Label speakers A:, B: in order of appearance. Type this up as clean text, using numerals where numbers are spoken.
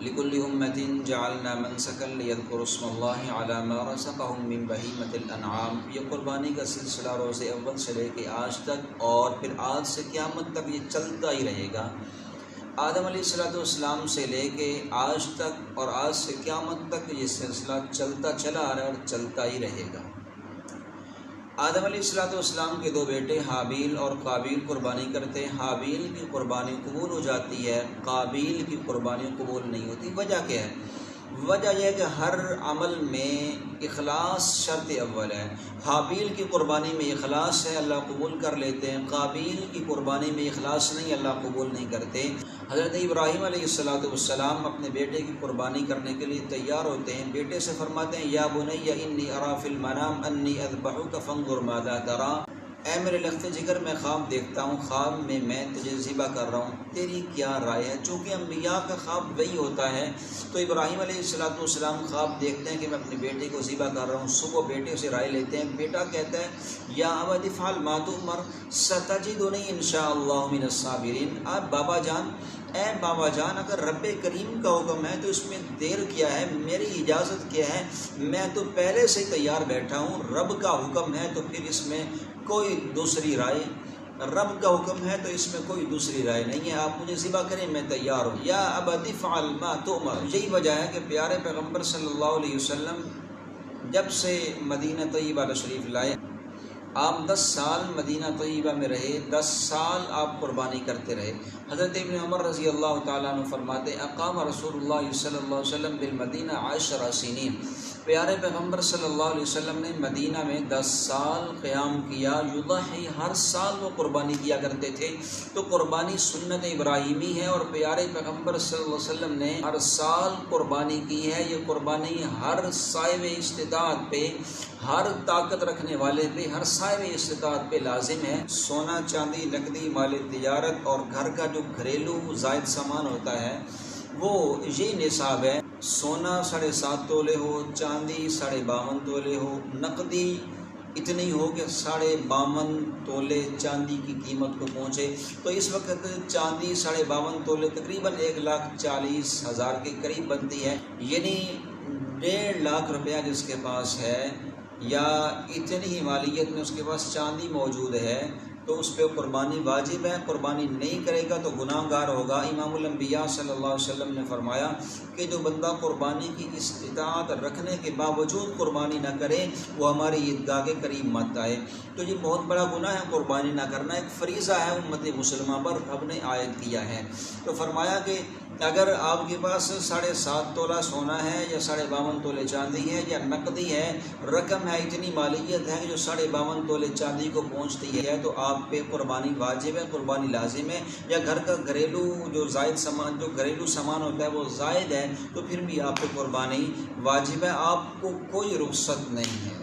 A: لِكُلِّ أُمَّةٍ جَعَلْنَا مَنسَكًا لِيَذْكُرُوا اسْمَ اللَّهِ عَلَى مَا رَزَقَهُم مِّن بَهِيمَةِ الْأَنْعَامِ۔ یہ قربانی کا سلسلہ روز اول سے لے کے آج تک اور پھر آج سے قیامت تک یہ چلتا ہی رہے گا۔ آدم علیہ السلام سے لے کے آج تک اور آج سے قیامت تک یہ سلسلہ چلتا چلا آ رہا ہے اور چلتا ہی رہے گا۔ آدم علیہ السلام کے دو بیٹے حابیل اور قابیل قربانی کرتے ہیں۔ حابیل کی قربانی قبول ہو جاتی ہے، قابیل کی قربانی قبول نہیں ہوتی۔ وجہ کیا ہے؟ وجہ یہ ہے کہ ہر عمل میں اخلاص شرط اول ہے۔ حابیل کی قربانی میں اخلاص ہے، اللہ قبول کر لیتے ہیں۔ قابیل کی قربانی میں اخلاص نہیں، اللہ قبول نہیں کرتے۔ حضرت ابراہیم علیہ السلام اپنے بیٹے کی قربانی کرنے کے لیے تیار ہوتے ہیں۔ بیٹے سے فرماتے ہیں یا بنی انی اری فی المنام انی اذبحک فانظر ماذا تری، اے میرے لخت جگر میں خواب دیکھتا ہوں، خواب میں تجھے ذبح کر رہا ہوں، تیری کیا رائے ہے؟ چونکہ انبیاء کا خواب وہی ہوتا ہے، تو ابراہیم علیہ السلام خواب دیکھتے ہیں کہ میں اپنے بیٹے کو ذبح کر رہا ہوں۔ صبح بیٹے سے رائے لیتے ہیں، بیٹا کہتا ہے یا ابت افعل ما تؤمر ستجدنی ان شاء اللہ من الصابرین۔ اب بابا جان اگر رب کریم کا حکم ہے تو اس میں دیر کیا ہے؟ میری اجازت کیا ہے؟ میں تو پہلے سے تیار بیٹھا ہوں۔ رب کا حکم ہے تو پھر اس میں کوئی دوسری رائے، رب کا حکم ہے تو اس میں کوئی دوسری رائے نہیں ہے، آپ مجھے ذبح کریں میں تیار ہوں۔ یا ابت افعل ما تؤمر۔ یہی وجہ ہے کہ پیارے پیغمبر صلی اللہ علیہ وسلم جب سے مدینہ طیبہ تشریف لائے، آپ 10 سال مدینہ طیبہ میں رہے، 10 سال آپ قربانی کرتے رہے۔ حضرت ابن عمر رضی اللہ تعالیٰ عنہ فرماتے اقام رسول اللہ صلی اللہ علیہ وسلم بالمدینہ 10 سنین۔ پیارے پیغمبر صلی اللہ علیہ وسلم نے مدینہ میں 10 سال قیام کیا، یضحی، ہر سال وہ قربانی کیا کرتے تھے۔ تو قربانی سنت ابراہیمی ہے اور پیارے پیغمبر صلی اللہ علیہ وسلم نے ہر سال قربانی کی ہے۔ یہ قربانی ہر صاحب استطاعت پہ، ہر طاقت رکھنے والے پہ، ہر صاحب استطاعت پہ لازم ہے۔ سونا، چاندی، نقدی، مال تجارت اور گھر کا جو گھریلو زائد سامان ہوتا ہے وہ یہ نصاب ہے۔ سونا 7.5 تولے ہو، چاندی 52.5 تولے ہو، نقدی اتنی ہو کہ 52.5 تولے چاندی کی قیمت کو پہنچے۔ تو اس وقت چاندی 52.5 تولے تقریباً 1,40,000 کے قریب بنتی ہے، یعنی 1.5 لاکھ روپیہ جس کے پاس ہے یا اتنی ہی مالیت میں اس کے پاس چاندی موجود ہے تو اس پہ قربانی واجب ہے۔ قربانی نہیں کرے گا تو گناہ گار ہوگا۔ امام الانبیاء صلی اللہ علیہ وسلم نے فرمایا کہ جو بندہ قربانی کی استطاعت رکھنے کے باوجود قربانی نہ کرے وہ ہماری عیدگاہ کے قریب مت آئے۔ تو یہ بہت بڑا گناہ ہے قربانی نہ کرنا، ایک فریضہ ہے امت مسلمہ پر، رب نے عائد کیا ہے۔ تو فرمایا کہ اگر آپ کے پاس 7.5 تولہ سونا ہے یا 52.5 تولے چاندی ہے یا نقدی ہے، رقم ہے، اتنی مالیت ہے کہ جو 52.5 تولے چاندی کو پہنچتی ہے تو آپ پہ قربانی واجب ہے، قربانی لازم ہے۔ یا گھر کا گھریلو جو زائد سامان، جو گھریلو سامان ہوتا ہے وہ زائد ہے تو پھر بھی آپ پہ قربانی واجب ہے، آپ کو کوئی رخصت نہیں ہے۔